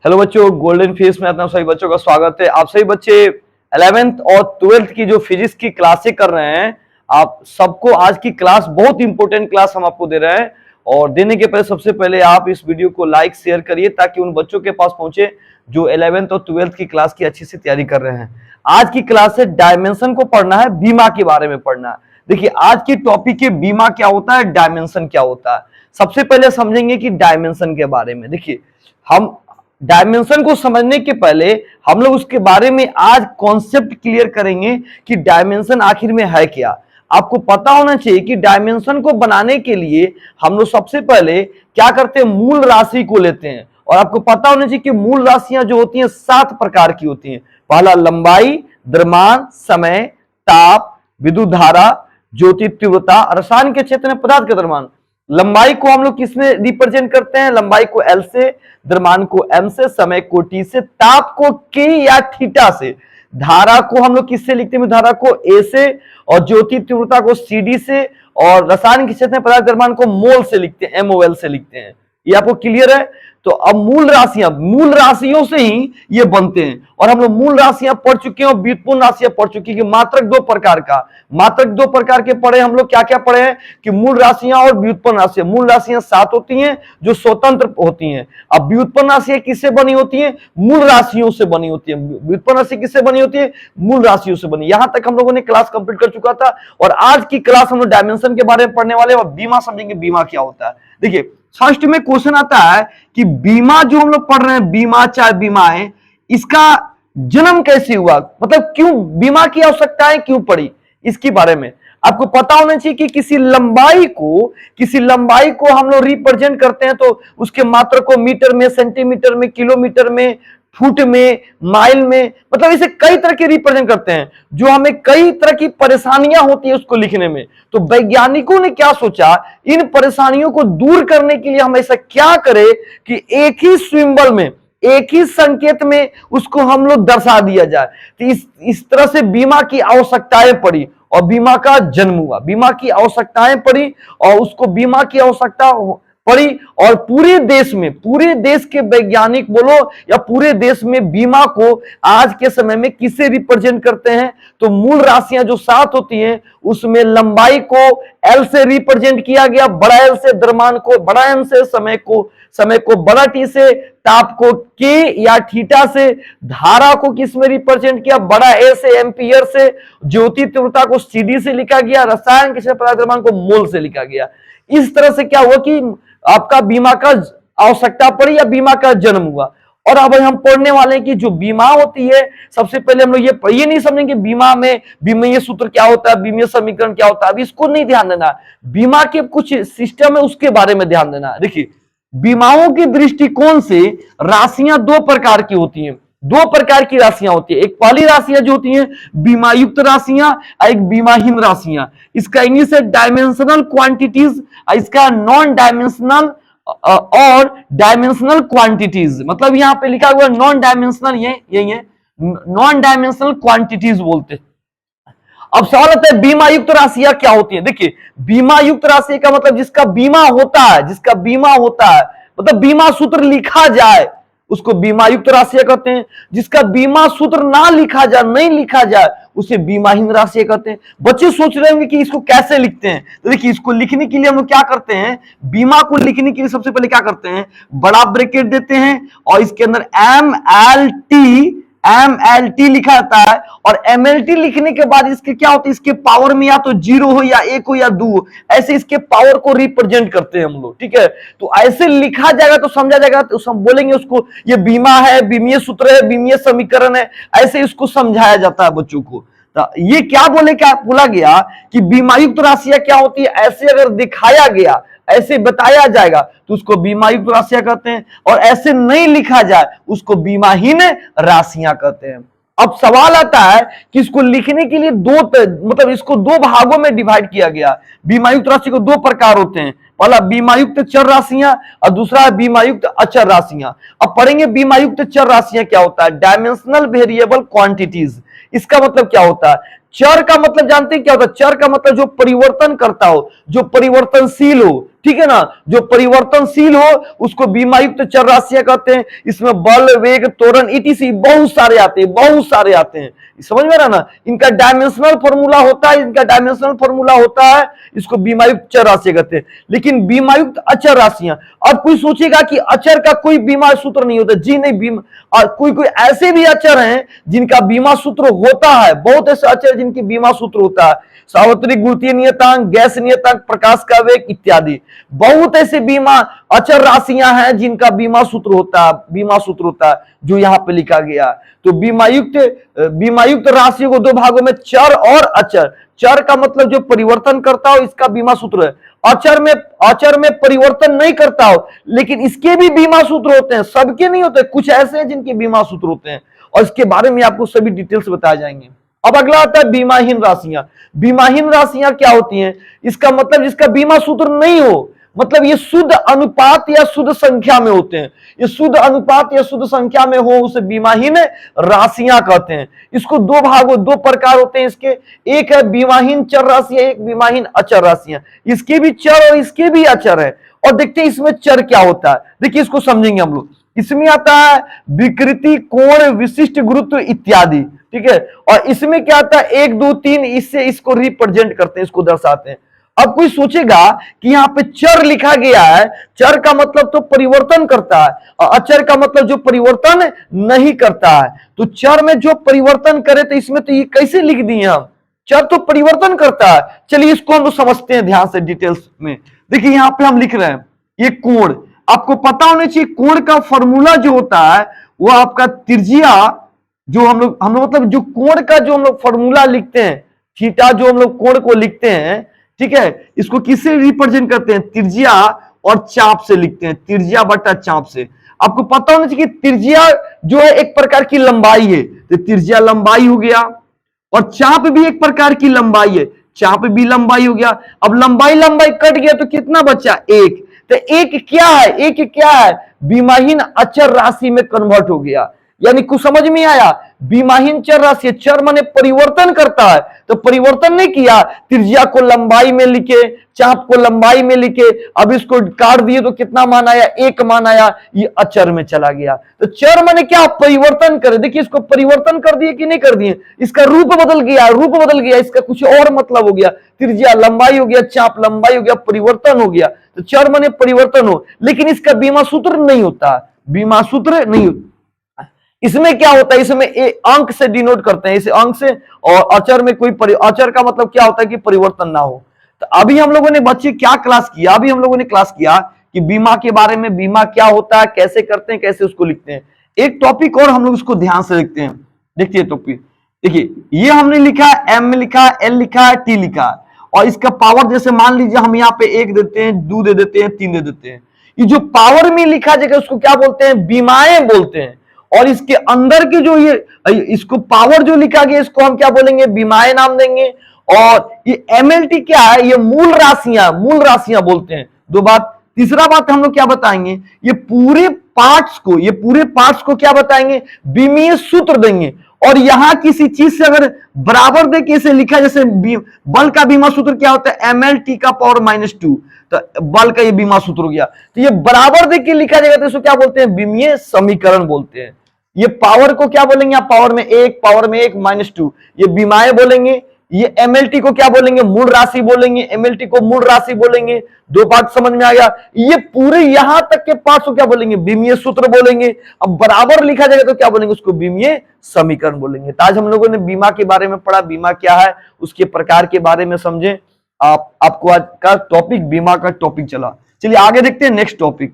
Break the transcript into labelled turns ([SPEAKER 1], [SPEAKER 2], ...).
[SPEAKER 1] Hello बच्चों, golden face में अपना सभी बच्चों का स्वागत है। आप सभी बच्चे 11th और 12th की जो फिजिक्स की क्लासें कर रहे हैं, आप सबको आज की क्लास बहुत इंपॉर्टेंट क्लास हम आपको दे रहे हैं। और देने के पहले सबसे पहले आप इस वीडियो को लाइक शेयर करिए ताकि उन बच्चों के पास पहुंचे जो 11th और 12th की क्लास की अच्छी से तैयारी कर रहे हैं। आज की क्लास है डायमेंशन को पढ़ना है, बीमा के बारे में पढ़ना है। देखिए आज की टॉपिक है बीमा क्या होता है, डायमेंशन क्या होता है। सबसे पहले समझेंगे कि डायमेंशन के बारे में। देखिए हम डायमेंशन को समझने के पहले हम लोग उसके बारे में आज कॉन्सेप्ट क्लियर करेंगे कि डायमेंशन आखिर में है क्या। आपको पता होना चाहिए कि डायमेंशन को बनाने के लिए हम लोग सबसे पहले क्या करते हैं, मूल राशि को लेते हैं। और आपको पता होना चाहिए कि मूल राशियां जो होती हैं 7 प्रकार की होती हैं। पहला लंबाई, द्रव्यमान, समय, ताप, विद्युत धारा, ज्योति तीव्रता, रसायन के क्षेत्र में पदार्थ का द्रव्यमान। लंबाई को हम लोग किसमें रिप्रेजेंट करते हैं, लंबाई को L से, द्रव्यमान को M से, समय को T से, ताप को K या थीटा से, धारा को हम लोग किससे लिखते हैं, धारा को A से, और ज्योति तीव्रता को CD से, और रसायन के क्षेत्र में पदार्थ द्रव्यमान को मोल से लिखते हैं, MOL से लिखते हैं। ये आपको क्लियर है। तो अब मूल राशियों से ही ये बनते हैं। और हम लोग मूल राशियां पढ़ चुके हैं और व्युत्पन्न राशियां पढ़ चुके हैं कि मात्रक दो प्रकार के पढ़े। हम लोग क्या क्या पढ़े हैं कि मूल राशियां और व्युत्पन्न राशियां। मूल राशियां 7 होती हैं जो स्वतंत्र होती हैं। अब व्युत्पन्न राशियां किससे बनी होती हैं, मूल राशियों से बनी होती है। व्युत्पन्न राशि किससे बनी होती है, मूल राशियों से बनी। यहां तक हम लोगों ने क्लास कंप्लीट कर चुका था। और आज की क्लास हम लोग डायमेंशन के बारे में पढ़ने वाले और बीमा समझेंगे, बीमा क्या होता है। देखिए फर्स्ट में क्वेश्चन आता है कि बीमा जो हम लोग पढ़ रहे हैं, बीमा चाहे बीमाएं, इसका जन्म कैसे हुआ, मतलब क्यों बीमा की आवश्यकता है, क्यों पड़ी, इसके बारे में आपको पता होना चाहिए कि किसी लंबाई को हम लोग रिप्रेजेंट करते हैं तो उसके मात्रा को मीटर में, सेंटीमीटर में, किलोमीटर में, फुट में, माइल में, मतलब इसे कई तरह के रिप्रेजेंट करते हैं जो हमें कई तरह की परेशानियां होती है उसको लिखने में। तो वैज्ञानिकों ने क्या सोचा, इन परेशानियों को दूर करने के लिए हम ऐसा क्या करें कि एक ही सिंबल में, एक ही संकेत में उसको हम लोग दर्शा दिया जाए। तो इस तरह से बीमा की आवश्यकताएं पड़ी और बीमा का जन्म हुआ। बीमा की आवश्यकताएं पड़ी और उसको बीमा की आवश्यकता पड़ी। और पूरे देश के वैज्ञानिक बोलो या पूरे देश में बीमा को आज के समय में किसे रिप्रेजेंट करते हैं, तो मूल राशियां जो 7 होती हैं उसमें लंबाई को L से रिप्रेजेंट किया गया, बड़ा L से, द्रव्यमान को बड़ा M से, समय को बड़ा T से, ताप को K या थीटा से, धारा को किस में रिप्रेजेंट किया, बड़ा A से, एम्पियर से, ज्योति तीव्रता को CD से लिखा गया, रसायन के पदार्थ द्रव्यमान को मोल से लिखा गया। इस तरह से क्या हुआ कि आपका बीमा का आवश्यकता पड़ी या बीमा का जन्म हुआ। और अब हम पढ़ने वाले हैं कि जो बीमा होती है, सबसे पहले हम लोग ये नहीं समझेंगे बीमा ये सूत्र क्या होता है, बीमीय समीकरण क्या होता है, अभी इसको नहीं ध्यान देना। बीमा के कुछ सिस्टम है उसके बारे में ध्यान देना। देखिए बीमाओं के दृष्टिकोण से राशियां 2 प्रकार की होती हैं। 2 प्रकार की राशियां होती है। एक पहली राशियां जो होती हैं बीमा युक्त राशियां, एक बीमाहीन राशियां। इसका इंग्लिश है डायमेंशनल क्वांटिटीज, इसका नॉन डायमेंशनल और डायमेंशनल क्वांटिटीज। मतलब यहां पे लिखा हुआ नॉन डायमेंशनल, यही है नॉन डायमेंशनल क्वांटिटीज बोलते हैं। अब सवाल आता है बीमा युक्त राशियां क्या होती है। देखिए बीमा युक्त राशि का मतलब जिसका बीमा होता है, मतलब बीमा सूत्र लिखा जाए उसको बीमा युक्त राशियां कहते हैं। जिसका बीमा सूत्र नहीं लिखा जाए उसे बीमाहीन राशियां कहते हैं। बच्चे सोच रहे होंगे कि इसको कैसे लिखते हैं, तो देखिए इसको लिखने के लिए हम लोग क्या करते हैं, बीमा को लिखने के लिए सबसे पहले क्या करते हैं, बड़ा ब्रैकेट देते हैं और इसके अंदर MLT लिखा जाता है। और MLT लिखने के बाद इसके क्या होता है, इसके पावर में या तो 0 हो या 1 हो या 2 हो, ऐसे इसके पावर को रिप्रेजेंट करते हैं हम लोग। ठीक है, तो ऐसे लिखा जाएगा तो समझा जाएगा, तो हम बोलेंगे उसको ये बीमा है, बीमीय सूत्र है, बीमीय समीकरण है, ऐसे इसको समझाया जाता है बच्चों को। तो ये क्या बोला गया कि बीमायुक्त राशियां क्या होती है, ऐसे अगर दिखाया गया, ऐसे बताया जाएगा तो उसको बीमायुक्त राशियां कहते हैं। और ऐसे नहीं लिखा जाए उसको बीमाहीन राशियां कहते हैं। अब सवाल आता है कि इसको लिखने के लिए मतलब इसको 2 भागों में डिवाइड किया गया। बीमायुक्त राशि को 2 प्रकार होते हैं, पहला बीमायुक्त चर राशियां और दूसरा है बीमायुक्त अचर राशियां। अब पढ़ेंगे बीमायुक्त चर राशियां क्या होता है, डायमेंशनल वेरिएबल क्वांटिटीज। इसका मतलब क्या होता है, चर का मतलब जानते हैं क्या होता है, चर का मतलब जो परिवर्तन करता हो, जो परिवर्तनशील हो। ठीक है ना। जो परिवर्तनशील हो उसको बीमा युक्त चर राशियां कहते हैं। इसमें बल, वेग, त्वरण, ईटीसी बहुत सारे आते हैं, बहुत सारे आते हैं। समझ में रहा ना। इनका डायमेंशनल फॉर्मूला होता है, इनका डायमेंशनल फॉर्मूला होता है, इसको बीमा युक्त चर राशियां कहते हैं। लेकिन बीमा युक्त अचर राशियां, अब कोई सोचेगा कि अचर का कोई बीमा सूत्र नहीं होता। जी नहीं, बीमा और कोई कोई ऐसे भी अचर हैं जिनका बीमा सूत्र होता है। बहुत ऐसे अचर जिनकी बीमा सूत्र होता है, सार्वत्रिक गुरुत्वीय नियतांक, गैस नियतांक, प्रकाश का वेग इत्यादि। बहुत ऐसे बीमा अचर राशियां हैं जिनका बीमा सूत्र होता है, बीमा सूत्र होता है जो यहाँ पे लिखा गया। तो बीमा युक्त राशियों को दो भागों में, चर और अचर। चर का मतलब जो परिवर्तन करता हो, इसका बीमा सूत्र है। अचर में परिवर्तन नहीं करता हो, लेकिन इसके भी बीमा सूत्र होते हैं। सबके नहीं होते, कुछ ऐसे हैं जिनके बीमा सूत्र होते हैं, और इसके बारे में आपको सभी डिटेल्स बताए जाएंगे। अब अगला आता है बीमाहीन राशियां। बीमाहीन राशियां क्या होती हैं? इसका मतलब जिसका बीमा सूत्र नहीं हो, मतलब ये शुद्ध अनुपात या शुद्ध संख्या में होते हैं। ये शुद्ध अनुपात या शुद्ध संख्या में हो उसे बीमाहीन राशियां कहते हैं। इसको दो प्रकार होते हैं इसके। एक है बीमाहीन चर राशियां, एक बीमाहीन अचर राशियां। इसके भी चर और इसके भी अचर है। और देखते हैं इसमें चर क्या होता है। देखिए इसको समझेंगे हम लोग। इसमें आता है विकृति, कोण, विशिष्ट गुरुत्व इत्यादि, ठीक है। और इसमें क्या आता है 1 2 3, इससे इसको रिप्रेजेंट करते हैं, इसको दर्शाते हैं। अब कोई सोचेगा कि यहाँ पे चर लिखा गया है, चर का मतलब तो परिवर्तन करता है, और अचर का मतलब जो परिवर्तन नहीं करता है। तो चर में जो परिवर्तन करे, तो इसमें तो ये कैसे लिख दिए हम? चर तो परिवर्तन करता है। चलिए इसको हम लोग समझते हैं ध्यान से डिटेल्स में। देखिए यहाँ पे हम लिख रहे हैं ये कोण। आपको पता होना चाहिए कोण का फॉर्मूला जो होता है वो आपका त्रिज्या, जो हम लोग मतलब जो कोण का जो हम लोग फॉर्मूला लिखते हैं, थीटा, जो हम लोग कोण को लिखते हैं, ठीक है, इसको किससे रिप्रेजेंट करते हैं? त्रिज्या और चाप से लिखते हैं, त्रिज्या बटा चाप से। आपको पता होना चाहिए कि त्रिज्या जो है एक प्रकार की लंबाई है, तो त्रिज्या लंबाई हो गया, और चाप भी एक प्रकार की लंबाई है, चाप भी लंबाई हो गया। अब लंबाई कट गया तो कितना बचा? एक। तो एक क्या है? एक क्या है? बीमाहीन अचर राशि में कन्वर्ट हो गया। यानी कुछ समझ में आया? बीमाहीन चर राशि, चर माने परिवर्तन करता है, तो परिवर्तन नहीं किया, त्रिज्या को लंबाई में लिखे, चाप को लंबाई में लिखे, अब इसको काट दिए तो कितना मान आया? एक मान आया, ये अचर में चला गया। तो चर माने क्या? परिवर्तन करे। देखिए इसको परिवर्तन कर दिए कि नहीं कर दिए? इसका रूप बदल गया, रूप बदल गया, इसका कुछ और मतलब हो गया। त्रिज्या लंबाई हो गया, चाप लंबाई हो गया, परिवर्तन हो गया। तो चर माने परिवर्तन हो, लेकिन इसका बीमा सूत्र नहीं होता, बीमा सूत्र नहीं होता। इसमें क्या होता है? इसमें अंक से डिनोट करते हैं, इसे अंक से। और अचर में कोई अचर का मतलब क्या होता है? कि परिवर्तन ना हो। तो अभी हम लोगों ने बच्चे क्या क्लास किया? अभी हम लोगों ने क्लास किया कि बीमा के बारे में, बीमा क्या होता है, कैसे करते हैं, कैसे उसको लिखते हैं। एक टॉपिक और हम लोग उसको ध्यान से लिखते हैं। देखिए टॉपिक, देखिए ये हमने लिखा है, एम लिखा है, एल लिखा है, टी लिखा है, और इसका पावर जैसे मान लीजिए हम यहाँ पे 1 देते हैं, 2 दे देते हैं, 3 दे देते हैं। ये जो पावर में लिखा जाएगा उसको क्या बोलते हैं? बीमाएं बोलते हैं। और इसके अंदर की जो ये इसको पावर जो लिखा गया इसको हम क्या बोलेंगे? बीमाएं नाम देंगे। और ये एमएलटी क्या है? ये मूल राशियां बोलते हैं। दो बात। तीसरा बात हम लोग क्या बताएंगे? ये पूरे पार्ट्स को क्या बताएंगे? बीमीय सूत्र देंगे। और यहां किसी चीज से अगर बराबर दे के इसे लिखा, जैसे बल का बीमा सूत्र क्या होता है? ml का पावर -2, तो बल का ये बीमा सूत्र हो गया। तो ये बराबर दे के लिखा जाएगा तो इसको क्या बोलते हैं? बीमीय समीकरण बोलते हैं। ये पावर को क्या बोलेंगे? पावर में 1 -2, ये बीमाएं बोलेंगे। ये एमएलटी को क्या बोलेंगे? मूल राशि बोलेंगे। एमएलटी को मूल राशि बोलेंगे। दो बात समझ में आ गया। ये पूरे यहां तक के पार्ट्स को क्या बोलेंगे? बीमीय सूत्र बोलेंगे। अब बराबर लिखा जाएगा तो क्या बोलेंगे? उसको बीमीय समीकरण बोलेंगे। तो आज हम लोगों ने बीमा के बारे में पढ़ा, बीमा क्या है, उसके प्रकार के बारे में समझे। आपको आज का टॉपिक बीमा का टॉपिक चला। चलिए आगे देखते हैं नेक्स्ट टॉपिक।